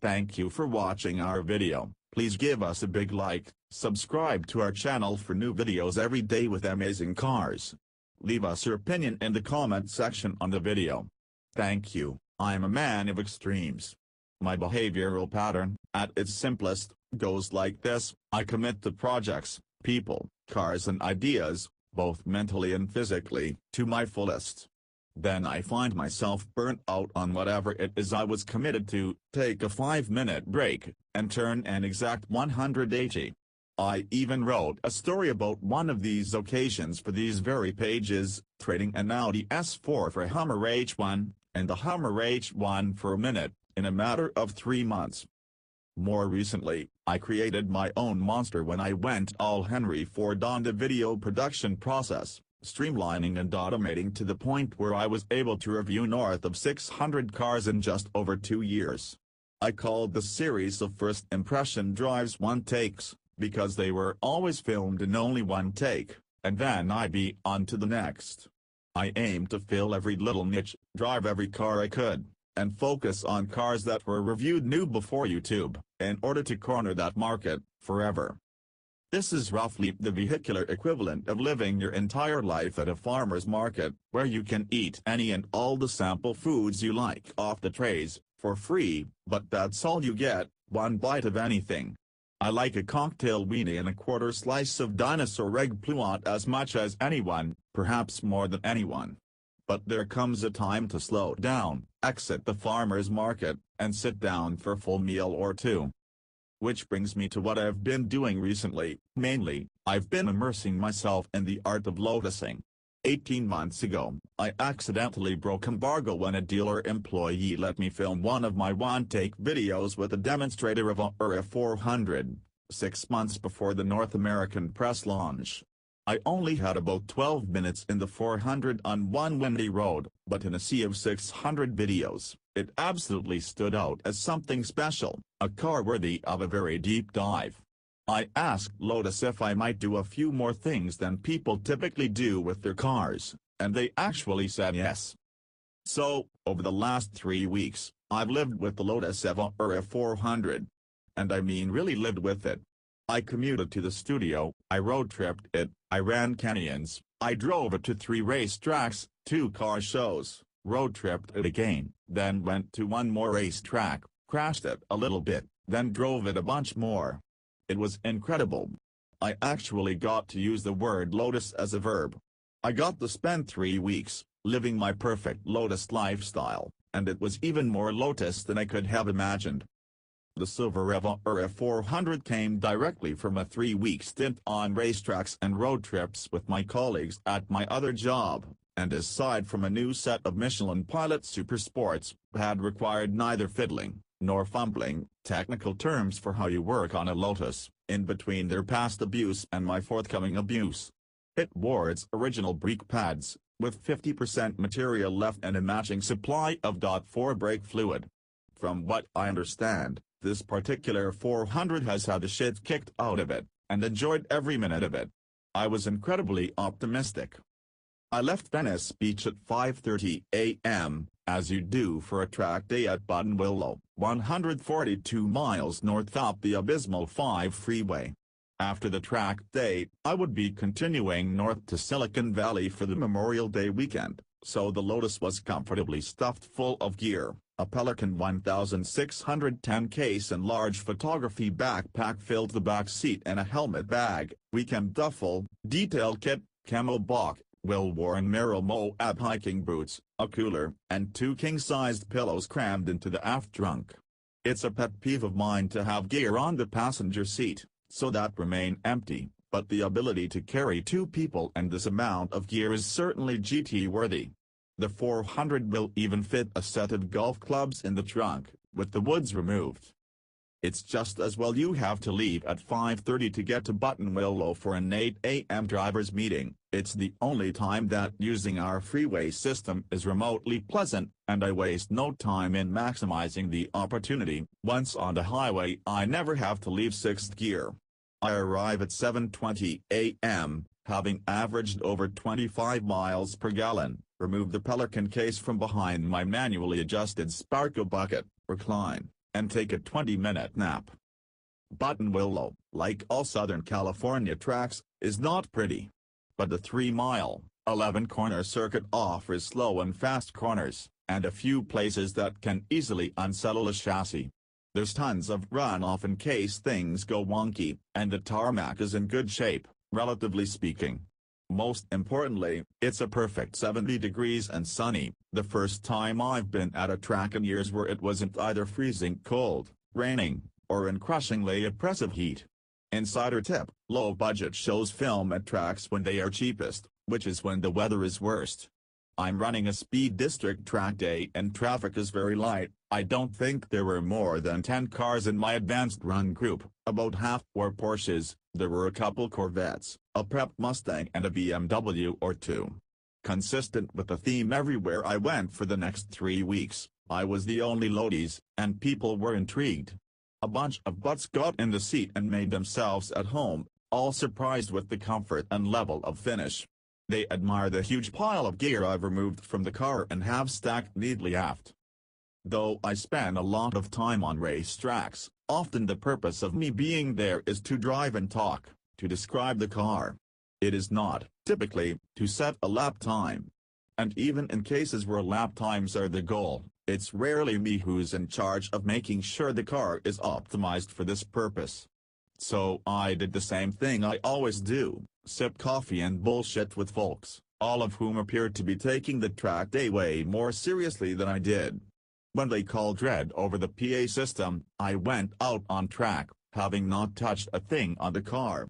Thank you for watching our video. Please give us a big like, subscribe to our channel for new videos every day with amazing cars. Leave us your opinion in the comment section on the video. Thank you. I'm a man of extremes. My behavioral pattern, at its simplest, goes like this: I commit to projects, people, cars and ideas, both mentally and physically, to my fullest. Then I find myself burnt out on whatever it is I was committed to, take a 5-minute break, and turn an exact 180. I even wrote a story about one of these occasions for these very pages, trading an Audi S4 for a Hummer H1, and the Hummer H1 for a minute, in a matter of 3 months. More recently, I created my own monster when I went all Henry Ford on the video production process, streamlining and automating to the point where I was able to review north of 600 cars in just over 2 years. I called the series of first impression drives one takes, because they were always filmed in only one take, and then I'd be on to the next. I aimed to fill every little niche, drive every car I could, and focus on cars that were reviewed new before YouTube, in order to corner that market, forever. This is roughly the vehicular equivalent of living your entire life at a farmer's market, where you can eat any and all the sample foods you like off the trays, for free, but that's all you get, one bite of anything. I like a cocktail weenie and a quarter slice of dinosaur egg pluant as much as anyone, perhaps more than anyone. But there comes a time to slow down, exit the farmer's market, and sit down for a full meal or two. Which brings me to what I've been doing recently. Mainly, I've been immersing myself in the art of lotusing. 18 months ago, I accidentally broke embargo when a dealer employee let me film one of my one-take videos with a demonstrator of a S400, 6 months before the North American press launch. I only had about 12 minutes in the 400 on one windy road, but in a sea of 600 videos, it absolutely stood out as something special, a car worthy of a very deep dive. I asked Lotus if I might do a few more things than people typically do with their cars, and they actually said yes. So, over the last 3 weeks, I've lived with the Lotus S400. And I mean really lived with it. I commuted to the studio, I road-tripped it, I ran canyons, I drove it to 3 racetracks, 2 car shows, road-tripped it again, then went to 1 more racetrack, crashed it a little bit, then drove it a bunch more. It was incredible. I actually got to use the word Lotus as a verb. I got to spend 3 weeks, living my perfect Lotus lifestyle, and it was even more Lotus than I could have imagined. The silver S400 came directly from a 3-week stint on racetracks and road trips with my colleagues at my other job, and aside from a new set of Michelin Pilot Supersports, had required neither fiddling, nor fumbling, technical terms for how you work on a Lotus, in between their past abuse and my forthcoming abuse. It wore its original brake pads, with 50% material left and a matching supply of .4 brake fluid. From what I understand, this particular 400 has had the shit kicked out of it, and enjoyed every minute of it. I was incredibly optimistic. I left Venice Beach at 5:30 a.m., as you do for a track day at Buttonwillow, 142 miles north up the abysmal 5 freeway. After the track day, I would be continuing north to Silicon Valley for the Memorial Day weekend, so the Lotus was comfortably stuffed full of gear. A Pelican 1610 case and large photography backpack filled the back seat, and a helmet bag, weekend duffel, detail kit, camo block, well-worn Merrell Moab hiking boots, a cooler, and 2 king-sized pillows crammed into the aft trunk. It's a pet peeve of mine to have gear on the passenger seat, so that remain empty, but the ability to carry 2 people and this amount of gear is certainly GT-worthy. The 400 will even fit a set of golf clubs in the trunk, with the woods removed. It's just as well you have to leave at 5:30 to get to Buttonwillow for an 8 a.m. driver's meeting. It's the only time that using our freeway system is remotely pleasant, and I waste no time in maximizing the opportunity. Once on the highway, I never have to leave 6th gear. I arrive at 7:20 a.m., having averaged over 25 miles per gallon. Remove the Pelican case from behind my manually adjusted Sparko bucket, recline, and take a 20-minute nap. Buttonwillow, like all Southern California tracks, is not pretty. But the 3-mile, 11-corner circuit offers slow and fast corners, and a few places that can easily unsettle a chassis. There's tons of runoff in case things go wonky, and the tarmac is in good shape, relatively speaking. Most importantly, it's a perfect 70 degrees and sunny, the first time I've been at a track in years where it wasn't either freezing cold, raining, or in crushingly oppressive heat. Insider tip: low budget shows film at tracks when they are cheapest, which is when the weather is worst. I'm running a speed district track day and traffic is very light. I don't think there were more than 10 cars in my advanced run group, about half were Porsches, there were a couple Corvettes, a Prep Mustang and a BMW or two. Consistent with the theme everywhere I went for the next 3 weeks, I was the only Lotus, and people were intrigued. A bunch of butts got in the seat and made themselves at home, all surprised with the comfort and level of finish. They admire the huge pile of gear I've removed from the car and have stacked neatly aft. Though I spend a lot of time on racetracks, often the purpose of me being there is to drive and talk, to describe the car. It is not, typically, to set a lap time. And even in cases where lap times are the goal, it's rarely me who's in charge of making sure the car is optimized for this purpose. So I did the same thing I always do, sip coffee and bullshit with folks, all of whom appeared to be taking the track day way more seriously than I did. When they called red over the PA system, I went out on track, having not touched a thing on the car.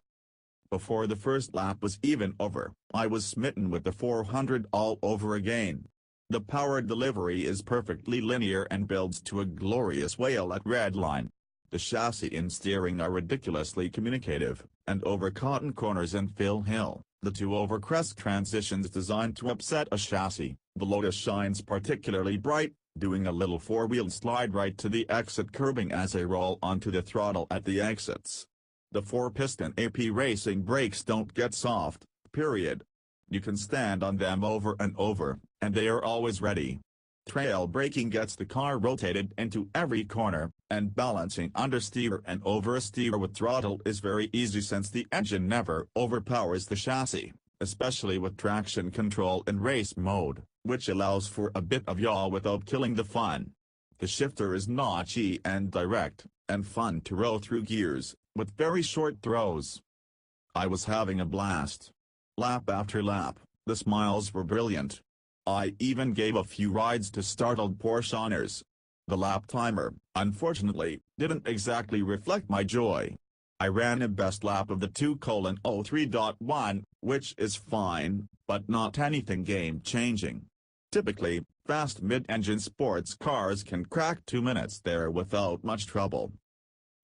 Before the first lap was even over, I was smitten with the 400 all over again. The power delivery is perfectly linear and builds to a glorious wail at redline. The chassis and steering are ridiculously communicative, and over cotton corners and Phil Hill, the two over crest transitions designed to upset a chassis, the Lotus shines particularly bright, doing a little four-wheel slide right to the exit curbing as I roll onto the throttle at the exits. The 4-piston AP racing brakes don't get soft, period. You can stand on them over and over, and they are always ready. Trail braking gets the car rotated into every corner, and balancing understeer and oversteer with throttle is very easy since the engine never overpowers the chassis, especially with traction control in race mode, which allows for a bit of yaw without killing the fun. The shifter is notchy and direct, and fun to roll through gears, with very short throws. I was having a blast. Lap after lap, the smiles were brilliant. I even gave a few rides to startled Porsche owners. The lap timer, unfortunately, didn't exactly reflect my joy. I ran a best lap of the 2:03.1, which is fine, but not anything game-changing. Typically, fast mid-engine sports cars can crack 2 minutes there without much trouble.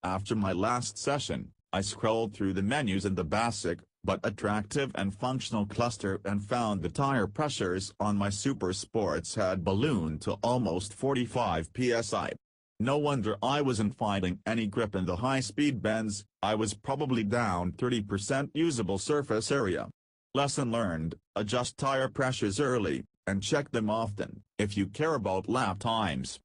After my last session, I scrolled through the menus in the basic, but attractive and functional cluster and found the tire pressures on my Super Sports had ballooned to almost 45 psi. No wonder I wasn't finding any grip in the high-speed bends. I was probably down 30% usable surface area. Lesson learned: adjust tire pressures early, and check them often, if you care about lap times.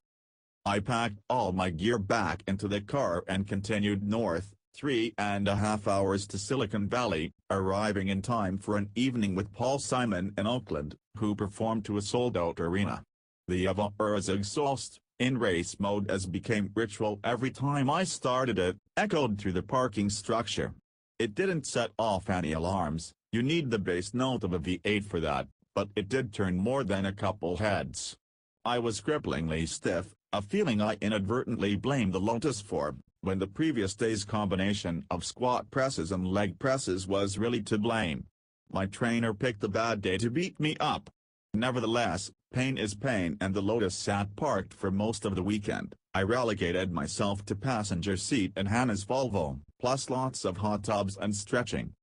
I packed all my gear back into the car and continued north, 3.5 hours to Silicon Valley, arriving in time for an evening with Paul Simon in Oakland, who performed to a sold-out arena. The avant-garde exhaust, in race mode as became ritual every time I started it, echoed through the parking structure. It didn't set off any alarms, you need the bass note of a V8 for that, but it did turn more than a couple heads. I was cripplingly stiff, a feeling I inadvertently blamed the Lotus for, when the previous day's combination of squat presses and leg presses was really to blame. My trainer picked a bad day to beat me up. Nevertheless, pain is pain, and the Lotus sat parked for most of the weekend. I relegated myself to passenger seat in Hannah's Volvo, plus lots of hot tubs and stretching.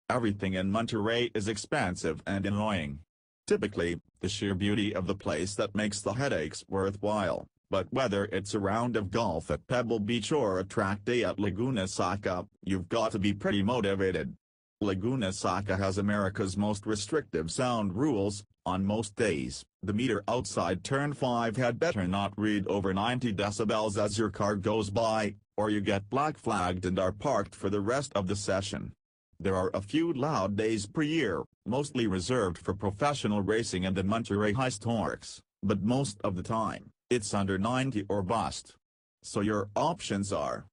Everything in Monterey is expensive and annoying. Typically, the sheer beauty of the place that makes the headaches worthwhile, but whether it's a round of golf at Pebble Beach or a track day at Laguna Seca, you've got to be pretty motivated. Laguna Seca has America's most restrictive sound rules. On most days, the meter outside Turn 5 had better not read over 90 decibels as your car goes by, or you get black flagged and are parked for the rest of the session. There are a few loud days per year, mostly reserved for professional racing and the Monterey Historics, but most of the time, it's under 90 or bust. So your options are: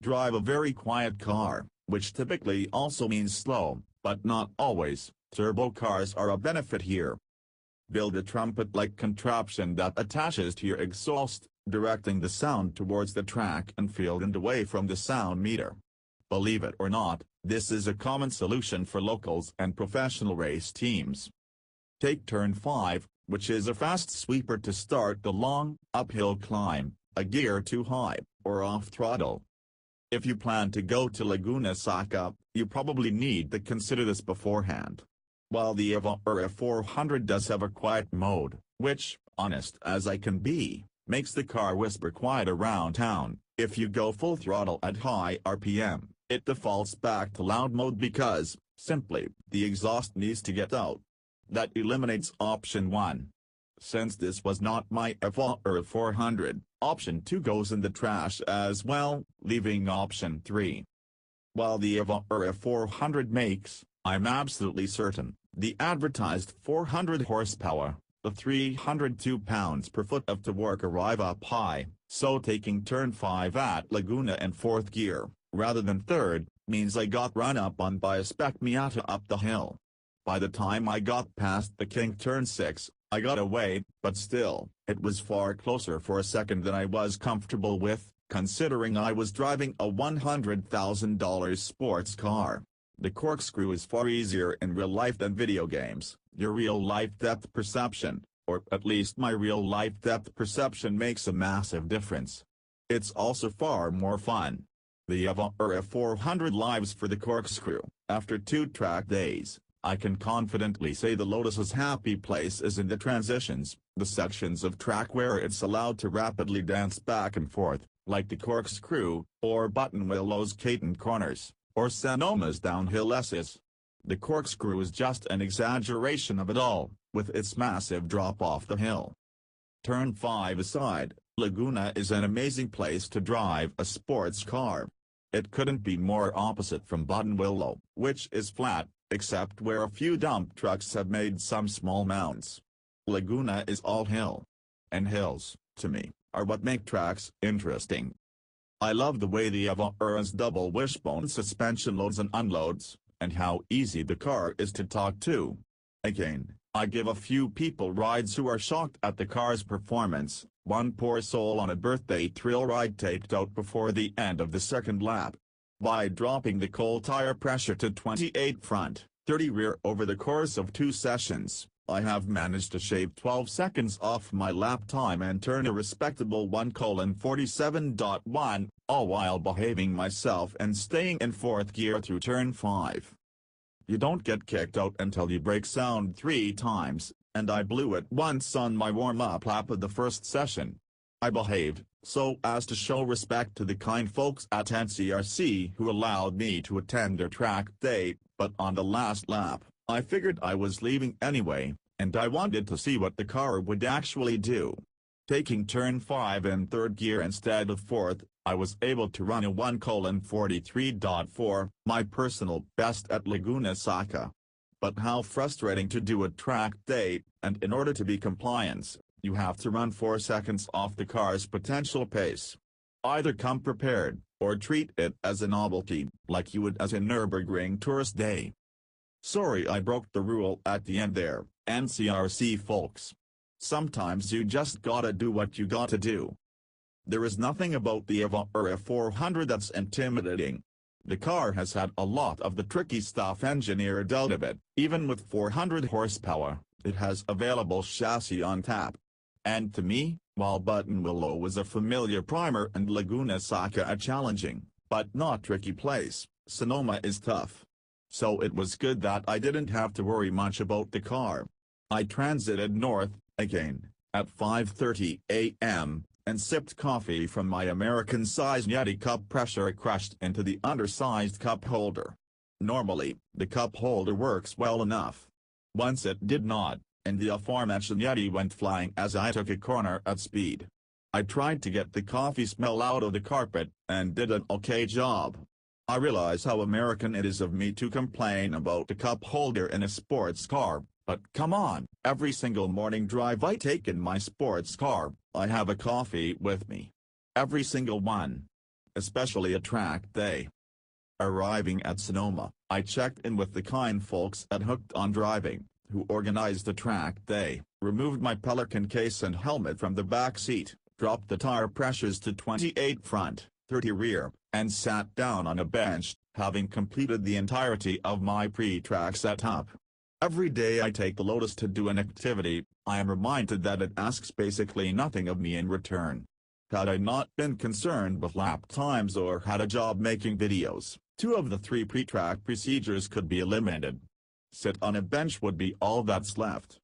drive a very quiet car, which typically also means slow, but not always. Turbo cars are a benefit here. Build a trumpet-like contraption that attaches to your exhaust, directing the sound towards the track and field and away from the sound meter. Believe it or not, this is a common solution for locals and professional race teams. Take Turn 5, which is a fast sweeper to start the long, uphill climb, a gear too high, or off throttle. If you plan to go to Laguna Seca, you probably need to consider this beforehand. While the Audi S4 does have a quiet mode, which, honest as I can be, makes the car whisper quiet around town, if you go full throttle at high RPM, it defaults back to loud mode because, simply, the exhaust needs to get out. That eliminates option 1. Since this was not my Audi S4, option 2 goes in the trash as well, leaving option 3. While the Audi S4 makes, I'm absolutely certain, the advertised 400 horsepower, the 302 pounds-per-foot of torque arrive up high, so taking Turn 5 at Laguna in 4th gear, rather than 3rd, means I got run up on by a spec Miata up the hill. By the time I got past the King Turn 6, I got away, but still, it was far closer for a second than I was comfortable with, considering I was driving a $100,000 sports car. The corkscrew is far easier in real life than video games. Your real-life depth perception, or at least my real-life depth perception, makes a massive difference. It's also far more fun. The Audi S4 lives for the corkscrew. After 2 track days, I can confidently say the Lotus's happy place is in the transitions, the sections of track where it's allowed to rapidly dance back and forth, like the corkscrew, or Buttonwillow's Caton corners, or Sonoma's downhill S's. The corkscrew is just an exaggeration of it all, with its massive drop off the hill. Turn 5 aside, Laguna is an amazing place to drive a sports car. It couldn't be more opposite from Buttonwillow, which is flat, except where a few dump trucks have made some small mounds. Laguna is all hill. And hills, to me, are what make tracks interesting. I love the way the Audi's double wishbone suspension loads and unloads, and how easy the car is to talk to. Again, I give a few people rides who are shocked at the car's performance. One poor soul on a birthday thrill ride taped out before the end of the second lap. By dropping the coal tire pressure to 28 front, 30 rear over the course of 2 sessions, I have managed to shave 12 seconds off my lap time and turn a respectable 1:47.1, all while behaving myself and staying in 4th gear through Turn 5. You don't get kicked out until you break sound 3 times, and I blew it once on my warm-up lap of the first session. I behaved, so as to show respect to the kind folks at NCRC who allowed me to attend their track day, but on the last lap, I figured I was leaving anyway, and I wanted to see what the car would actually do. Taking Turn 5 in 3rd gear instead of 4th, I was able to run a 1:43.4, my personal best at Laguna Seca. But how frustrating to do a track day, and in order to be compliant, you have to run 4 seconds off the car's potential pace. Either come prepared, or treat it as a novelty, like you would as a Nürburgring tourist day. Sorry I broke the rule at the end there, NCRC folks. Sometimes you just gotta do what you gotta do. There is nothing about the Audi S4 that's intimidating. The car has had a lot of the tricky stuff engineered out of it. Even with 400 horsepower, it has available chassis on tap. And to me, while Buttonwillow was a familiar primer and Laguna Seca a challenging, but not tricky place, Sonoma is tough. So it was good that I didn't have to worry much about the car. I transited north, again, at 5:30 a.m., and sipped coffee from my American-sized Yeti cup pressure crushed into the undersized cup holder. Normally, the cup holder works well enough. Once it did not, and the aforementioned Yeti went flying as I took a corner at speed. I tried to get the coffee smell out of the carpet, and did an okay job. I realize how American it is of me to complain about the cup holder in a sports car, but come on, every single morning drive I take in my sports car, I have a coffee with me. Every single one. Especially a track day. Arriving at Sonoma, I checked in with the kind folks at Hooked on Driving, who organized the track day, removed my Pelican case and helmet from the back seat, dropped the tire pressures to 28 front, 30 rear, and sat down on a bench, having completed the entirety of my pre-track setup. Every day I take the Lotus to do an activity, I am reminded that it asks basically nothing of me in return. Had I not been concerned with lap times or had a job making videos, 2 of the 3 pre-track procedures could be eliminated. Sit on a bench would be all that's left.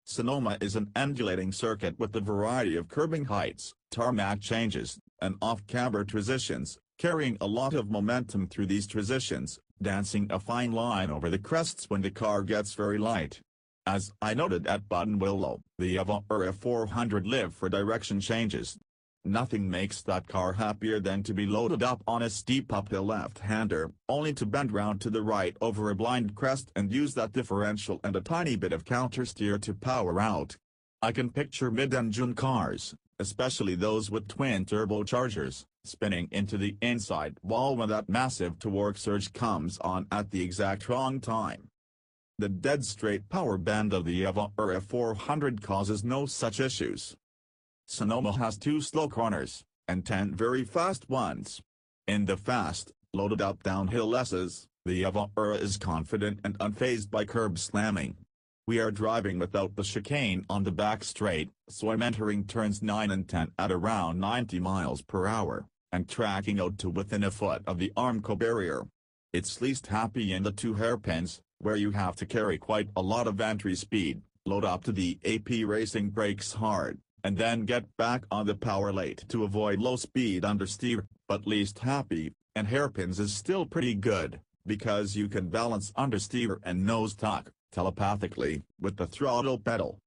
Sonoma is an undulating circuit with a variety of curbing heights, tarmac changes, and off-camber transitions, carrying a lot of momentum through these transitions, dancing a fine line over the crests when the car gets very light. As I noted at Buttonwillow, the Audi S4 live for direction changes. Nothing makes that car happier than to be loaded up on a steep uphill left-hander, only to bend round to the right over a blind crest and use that differential and a tiny bit of countersteer to power out. I can picture mid-engine cars, especially those with twin turbochargers, spinning into the inside wall when that massive torque surge comes on at the exact wrong time. The dead-straight power band of the Audi S4 causes no such issues. Sonoma has 2 slow corners, and 10 very fast ones. In the fast, loaded-up downhill S's, the Audi is confident and unfazed by curb slamming. We are driving without the chicane on the back straight, so I'm entering turns 9 and 10 at around 90 miles per hour, and tracking out to within a foot of the Armco barrier. It's least happy in the 2 hairpins, where you have to carry quite a lot of entry speed, load up to the AP racing brakes hard, and then get back on the power late to avoid low-speed understeer, but least happy, and hairpins is still pretty good, because you can balance understeer and nose tuck, telepathically, with the throttle pedal.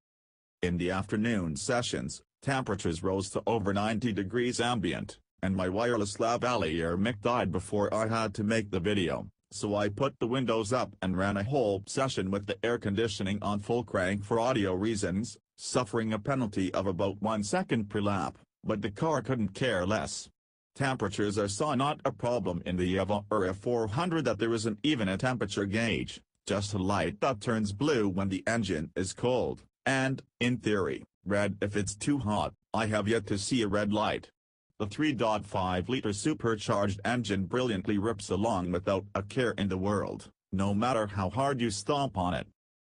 In the afternoon sessions, temperatures rose to over 90 degrees ambient, and my wireless lavalier mic died before I had to make the video, so I put the windows up and ran a whole session with the air conditioning on full crank for audio reasons, suffering a penalty of about 1 second per lap, but the car couldn't care less. Temperatures are so not a problem in the Audi S4 that there isn't even a temperature gauge, just a light that turns blue when the engine is cold, and, in theory, red if it's too hot. I have yet to see a red light. The 3.5-liter supercharged engine brilliantly rips along without a care in the world, no matter how hard you stomp on it.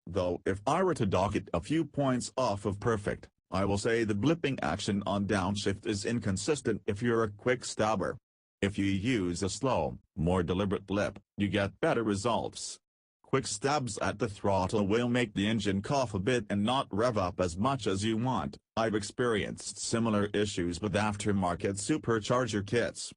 Though if I were to dock it a few points off of perfect, I will say the blipping action on downshift is inconsistent if you're a quick stabber. If you use a slow, more deliberate blip, you get better results. Quick stabs at the throttle will make the engine cough a bit and not rev up as much as you want. I've experienced similar issues with aftermarket supercharger kits.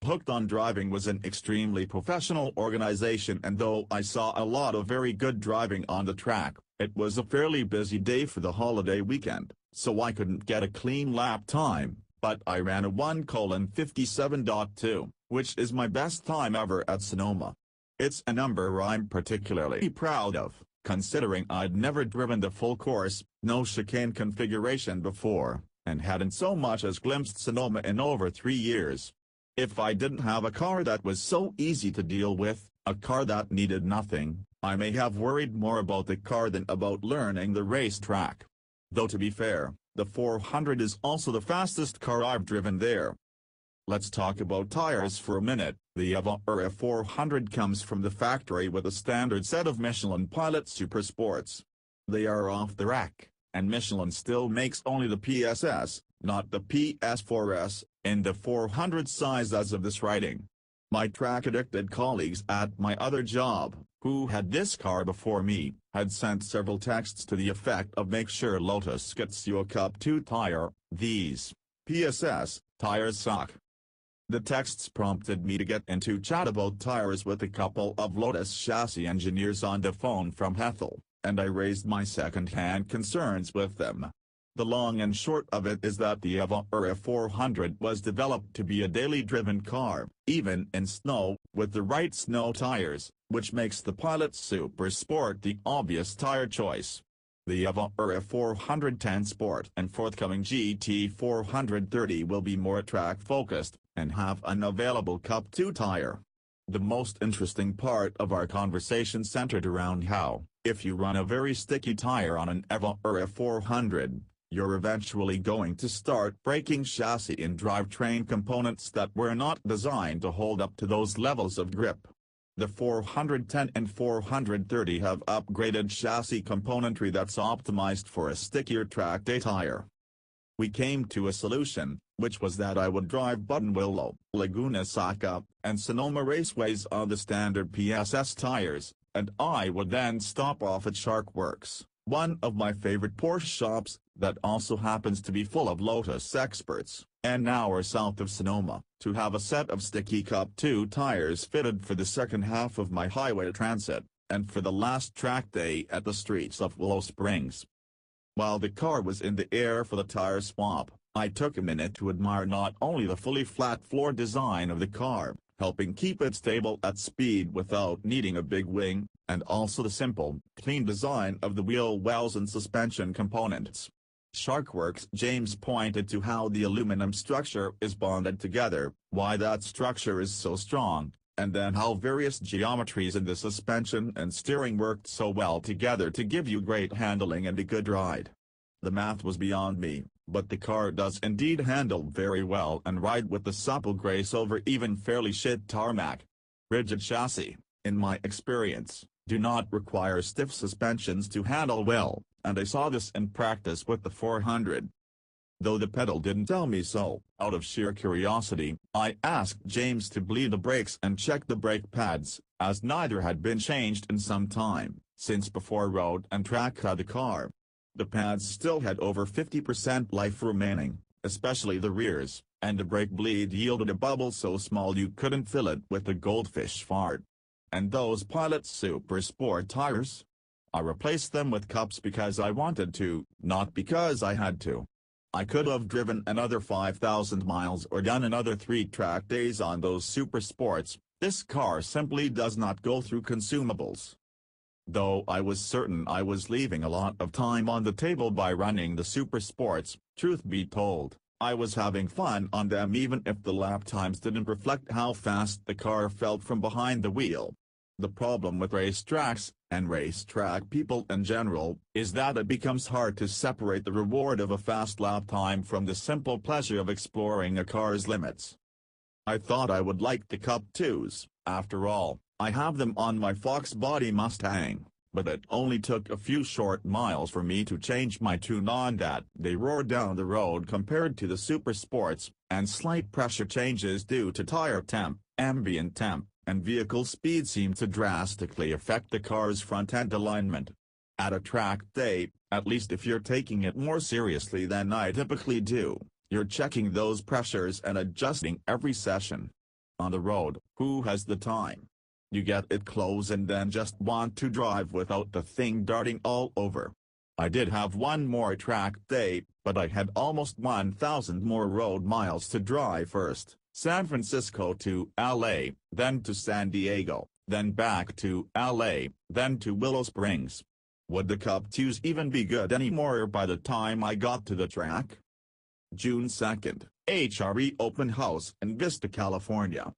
Hooked on Driving was an extremely professional organization, and though I saw a lot of very good driving on the track, it was a fairly busy day for the holiday weekend, so I couldn't get a clean lap time, but I ran a 1:57.2, which is my best time ever at Sonoma. It's a number I'm particularly proud of, considering I'd never driven the full course, no chicane configuration before, and hadn't so much as glimpsed Sonoma in over 3 years. If I didn't have a car that was so easy to deal with, a car that needed nothing, I may have worried more about the car than about learning the racetrack. Though to be fair, the 400 is also the fastest car I've driven there. Let's talk about tires for a minute. The Audi S4 comes from the factory with a standard set of Michelin Pilot Super Sports. They are off the rack, and Michelin still makes only the PSS, not the PS4S, in the 400 size as of this writing. My track-addicted colleagues at my other job, who had this car before me, had sent several texts to the effect of make sure Lotus gets you a Cup 2 tire, these PSS tires suck. The texts prompted me to get into chat about tires with a couple of Lotus chassis engineers on the phone from Hethel, and I raised my second-hand concerns with them. The long and short of it is that the Audi S4 was developed to be a daily-driven car, even in snow, with the right snow tires, which makes the Pilot Super Sport the obvious tire choice. The Audi S410 Sport and forthcoming GT 430 will be more track-focused, and have an available Cup 2 tire. The most interesting part of our conversation centered around how, if you run a very sticky tire on an Audi S400, you're eventually going to start breaking chassis and drivetrain components that were not designed to hold up to those levels of grip. The 410 and 430 have upgraded chassis componentry that's optimized for a stickier track day tire. We came to a solution, which was that I would drive Buttonwillow, Laguna Seca, and Sonoma raceways on the standard PSS tires, and I would then stop off at Shark Works, one of my favorite Porsche shops, that also happens to be full of Lotus experts, an hour south of Sonoma, to have a set of sticky Cup 2 tires fitted for the second half of my highway transit, and for the last track day at the streets of Willow Springs. While the car was in the air for the tire swap, I took a minute to admire not only the fully flat floor design of the car, helping keep it stable at speed without needing a big wing, and also the simple, clean design of the wheel wells and suspension components. Sharkworks James pointed to how the aluminum structure is bonded together, why that structure is so strong, and then how various geometries in the suspension and steering worked so well together to give you great handling and a good ride. The math was beyond me, but the car does indeed handle very well and ride with the supple grace over even fairly shit tarmac. Rigid chassis, in my experience, do not require stiff suspensions to handle well, and I saw this in practice with the 400. Though the pedal didn't tell me so, out of sheer curiosity, I asked James to bleed the brakes and check the brake pads, as neither had been changed in some time, since before road and track had the car. The pads still had over 50% life remaining, especially the rears, and the brake bleed yielded a bubble so small you couldn't fill it with a goldfish fart. And those Pilot Super Sport tires? I replaced them with Cups because I wanted to, not because I had to. I could have driven another 5,000 miles or done another 3 track days on those Super Sports. This car simply does not go through consumables. Though I was certain I was leaving a lot of time on the table by running the Super Sports, truth be told, I was having fun on them even if the lap times didn't reflect how fast the car felt from behind the wheel. The problem with racetracks, and racetrack people in general, is that it becomes hard to separate the reward of a fast lap time from the simple pleasure of exploring a car's limits. I thought I would like the Cup 2s, after all, I have them on my Fox body Mustang, but it only took a few short miles for me to change my tune on that. They roar down the road compared to the Super Sports, and slight pressure changes due to tire temp, ambient temp, and vehicle speed seem to drastically affect the car's front-end alignment. At a track day, at least if you're taking it more seriously than I typically do, you're checking those pressures and adjusting every session. On the road, who has the time? You get it close and then just want to drive without the thing darting all over. I did have one more track day, but I had almost 1,000 more road miles to drive first. San Francisco to LA, then to San Diego, then back to LA, then to Willow Springs. Would the Cup 2s even be good anymore by the time I got to the track? June 2nd, HRE Open House in Vista, California.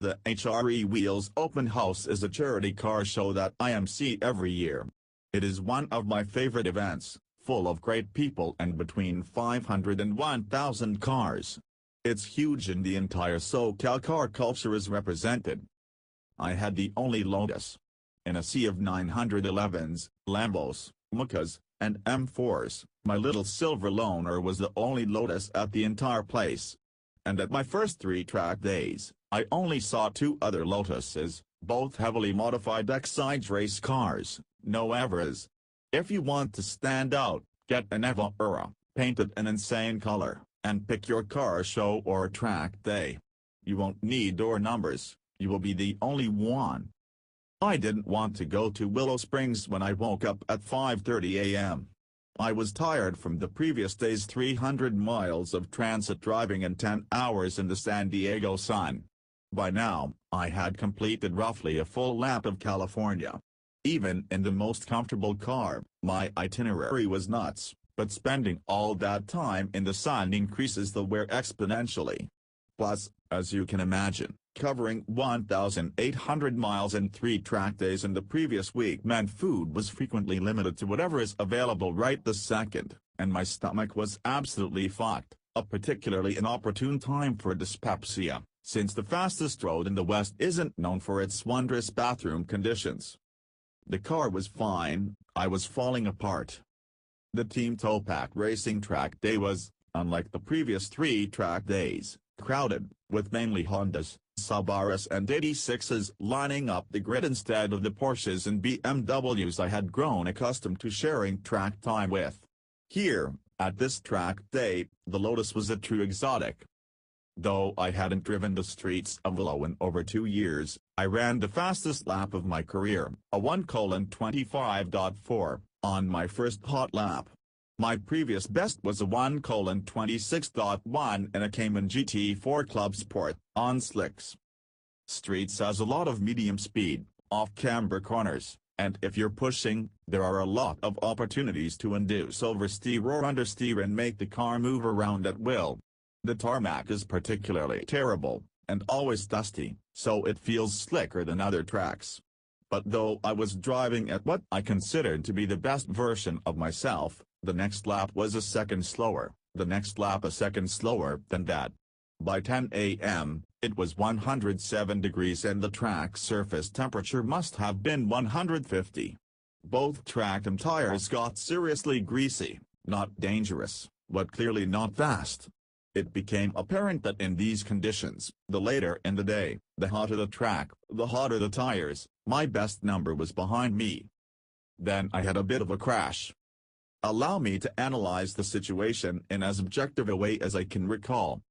The HRE Wheels Open House is a charity car show that I see every year. It is one of my favorite events, full of great people and between 500 and 1,000 cars. It's huge and the entire SoCal car culture is represented. I had the only Lotus. In a sea of 911s, Lambos, Micas, and M4s, my little silver loner was the only Lotus at the entire place. And at my first 3 track days, I only saw 2 other Lotuses, both heavily modified X-Sides race cars, no Evras. If you want to stand out, get an Evra, painted an insane color, and pick your car show or track day. You won't need door numbers, you will be the only one. I didn't want to go to Willow Springs when I woke up at 5:30 a.m. I was tired from the previous day's 300 miles of transit driving and 10 hours in the San Diego sun. By now, I had completed roughly a full lap of California. Even in the most comfortable car, my itinerary was nuts, but spending all that time in the sun increases the wear exponentially. Plus, as you can imagine, covering 1,800 miles in 3 track days in the previous week meant food was frequently limited to whatever is available right this second, and my stomach was absolutely fucked, a particularly inopportune time for dyspepsia, since the fastest road in the West isn't known for its wondrous bathroom conditions. The car was fine, I was falling apart. The Team Topak Racing track day was, unlike the previous 3 track days, crowded, with mainly Hondas, Subarus and 86s lining up the grid instead of the Porsches and BMWs I had grown accustomed to sharing track time with. Here, at this track day, the Lotus was a true exotic. Though I hadn't driven the streets of Willow in over 2 years, I ran the fastest lap of my career, a 1:25.4, on my first hot lap. My previous best was a 1:26.1 in a Cayman GT4 Club Sport, on slicks. Streets has a lot of medium speed, off-camber corners, and if you're pushing, there are a lot of opportunities to induce oversteer or understeer and make the car move around at will. The tarmac is particularly terrible, and always dusty, so it feels slicker than other tracks. But though I was driving at what I considered to be the best version of myself, the next lap was a second slower, the next lap a second slower than that. By 10 a.m., it was 107 degrees and the track surface temperature must have been 150. Both track and tires got seriously greasy, not dangerous, but clearly not fast. It became apparent that in these conditions, the later in the day, the hotter the track, the hotter the tires, my best number was behind me. Then I had a bit of a crash. Allow me to analyze the situation in as objective a way as I can recall.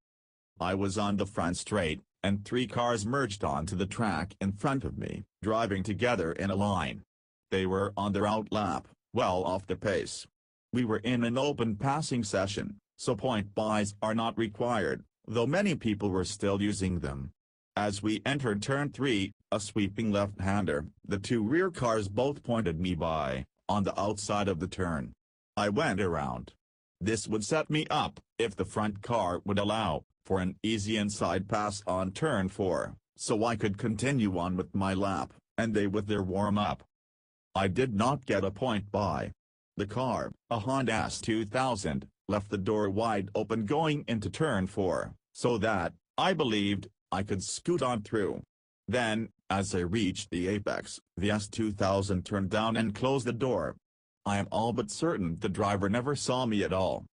I was on the front straight, and 3 cars merged onto the track in front of me, driving together in a line. They were on their out lap, well off the pace. We were in an open passing session, so point buys are not required, though many people were still using them. As we entered turn 3, a sweeping left-hander, the 2 rear cars both pointed me by, on the outside of the turn. I went around. This would set me up, if the front car would allow, for an easy inside pass on turn 4, so I could continue on with my lap, and they with their warm-up. I did not get a point buy. The car, a Honda S2000, left the door wide open going into turn 4, so that, I believed, I could scoot on through. Then, as I reached the apex, the S2000 turned down and closed the door. I am all but certain the driver never saw me at all.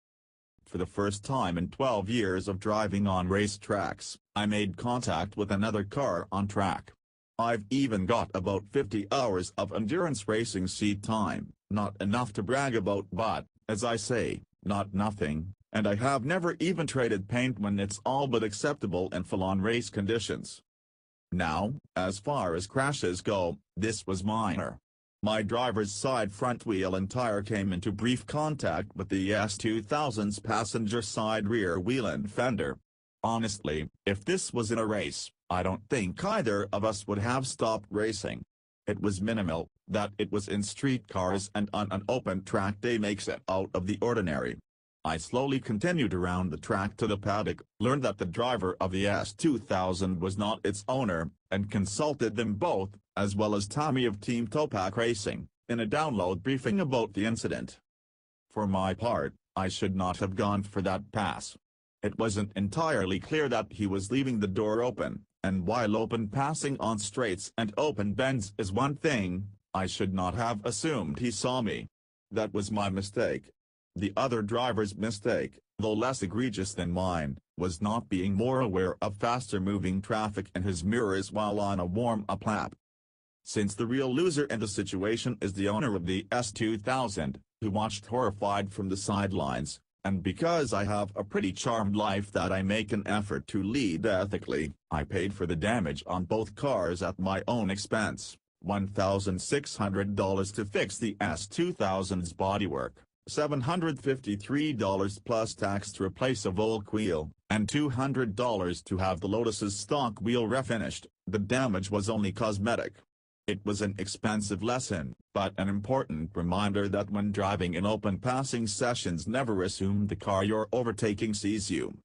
For the first time in 12 years of driving on racetracks, I made contact with another car on track. I've even got about 50 hours of endurance racing seat time, not enough to brag about but, as I say, not nothing, and I have never even traded paint when it's all but acceptable in full-on race conditions. Now, as far as crashes go, this was minor. My driver's side front wheel and tire came into brief contact with the S2000's passenger side rear wheel and fender. Honestly, if this was in a race, I don't think either of us would have stopped racing. It was minimal, that it was in street cars and on an open track day makes it out of the ordinary. I slowly continued around the track to the paddock, learned that the driver of the S2000 was not its owner, and consulted them both, as well as Tommy of Team Topak Racing, in a download briefing about the incident. For my part, I should not have gone for that pass. It wasn't entirely clear that he was leaving the door open, and while open passing on straights and open bends is one thing, I should not have assumed he saw me. That was my mistake. The other driver's mistake, though less egregious than mine, was not being more aware of faster-moving traffic in his mirrors while on a warm-up lap. Since the real loser in the situation is the owner of the S2000, who watched horrified from the sidelines, and because I have a pretty charmed life that I make an effort to lead ethically, I paid for the damage on both cars at my own expense, $1,600 to fix the S2000's bodywork, $753 plus tax to replace a Volk wheel, and $200 to have the Lotus's stock wheel refinished. The damage was only cosmetic. It was an expensive lesson, but an important reminder that when driving in open passing sessions, never assume the car you're overtaking sees you.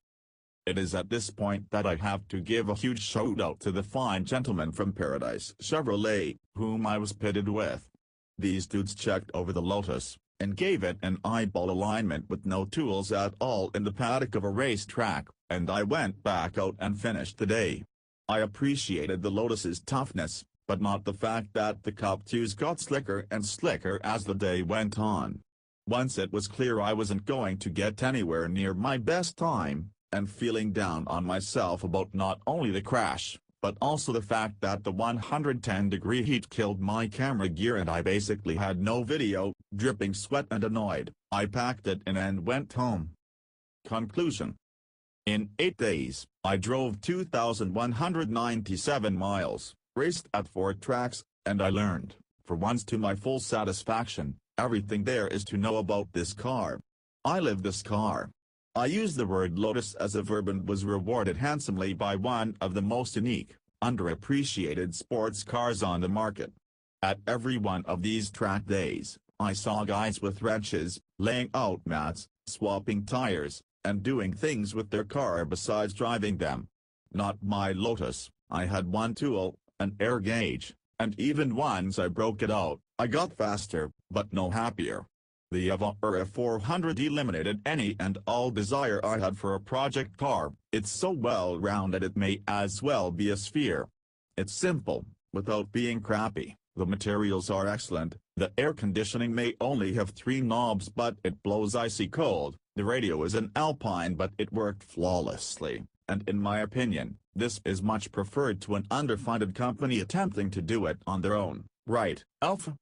It is at this point that I have to give a huge shout out to the fine gentlemen from Paradise Chevrolet, whom I was pitted with. These dudes checked over the Lotus, and gave it an eyeball alignment with no tools at all in the paddock of a racetrack, and I went back out and finished the day. I appreciated the Lotus's toughness, but not the fact that the Cup 2s got slicker and slicker as the day went on. Once it was clear I wasn't going to get anywhere near my best time, and feeling down on myself about not only the crash, but also the fact that the 110-degree heat killed my camera gear and I basically had no video, dripping sweat and annoyed, I packed it in and went home. Conclusion. In 8 days, I drove 2,197 miles, raced at 4 tracks, and I learned, for once to my full satisfaction, everything there is to know about this car. I live this car. I use the word Lotus as a verb and was rewarded handsomely by one of the most unique, underappreciated sports cars on the market. At every one of these track days, I saw guys with wrenches, laying out mats, swapping tires, and doing things with their car besides driving them. Not my Lotus. I had one tool, an air gauge, and even once I broke it out, I got faster, but no happier. The Audi S4 eliminated any and all desire I had for a project car. It's so well-rounded it may as well be a sphere. It's simple, without being crappy. The materials are excellent. The air conditioning may only have 3 knobs but it blows icy cold. The radio is an Alpine but it worked flawlessly, and in my opinion, this is much preferred to an underfunded company attempting to do it on their own. Right, Alpha?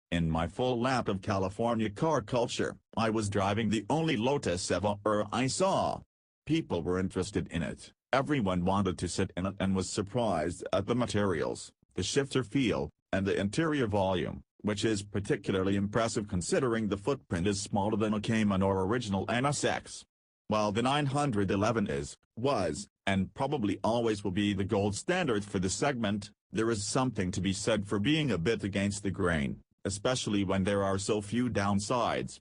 In my full lap of California car culture, I was driving the only Lotus S4 I saw. People were interested in it, everyone wanted to sit in it and was surprised at the materials, the shifter feel, and the interior volume, which is particularly impressive considering the footprint is smaller than a Cayman or original NSX. While the 911 was, and probably always will be the gold standard for the segment, there is something to be said for being a bit against the grain, especially when there are so few downsides.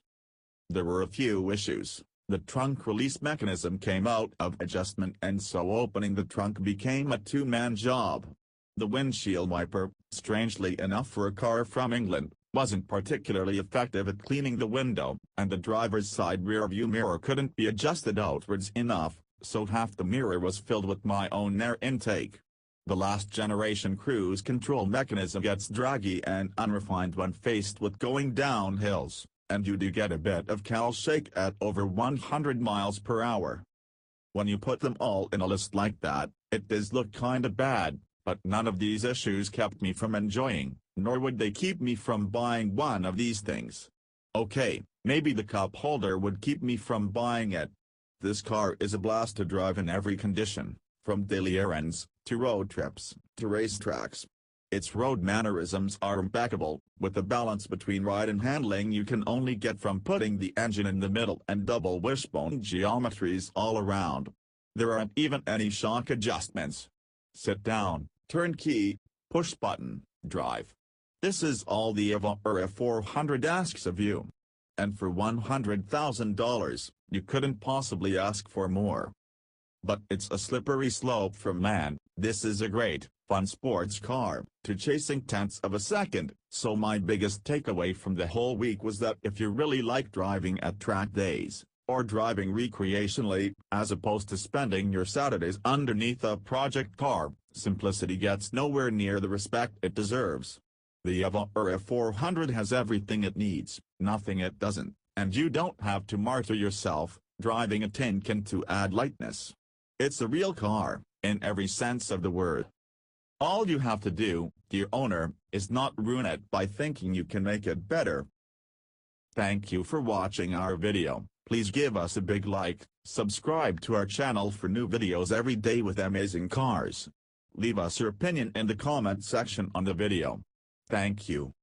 There were a few issues. The trunk release mechanism came out of adjustment and so opening the trunk became a two-man job. The windshield wiper, strangely enough for a car from England, wasn't particularly effective at cleaning the window, and the driver's side rear view mirror couldn't be adjusted outwards enough, so half the mirror was filled with my own air intake. The last generation cruise control mechanism gets draggy and unrefined when faced with going down hills, and you do get a bit of cowl shake at over 100 miles per hour. When you put them all in a list like that, it does look kinda bad, but none of these issues kept me from enjoying, nor would they keep me from buying one of these things. Okay, maybe the cup holder would keep me from buying it. This car is a blast to drive in every condition, from daily errands, to road trips, to racetracks. Its road mannerisms are impeccable, with the balance between ride and handling you can only get from putting the engine in the middle and double wishbone geometries all around. There aren't even any shock adjustments. Sit down, turn key, push button, drive. This is all the Audi S4 asks of you. And for $100,000, you couldn't possibly ask for more. But it's a slippery slope from man, this is a great, fun sports car, to chasing tenths of a second, so my biggest takeaway from the whole week was that if you really like driving at track days, or driving recreationally, as opposed to spending your Saturdays underneath a project car, simplicity gets nowhere near the respect it deserves. The Audi S4 has everything it needs, nothing it doesn't, and you don't have to martyr yourself, driving a tin can to add lightness. It's a real car, in every sense of the word. All you have to do, dear owner, is not ruin it by thinking you can make it better. Thank you for watching our video. Please give us a big like, subscribe to our channel for new videos every day with amazing cars. Leave us your opinion in the comment section on the video. Thank you.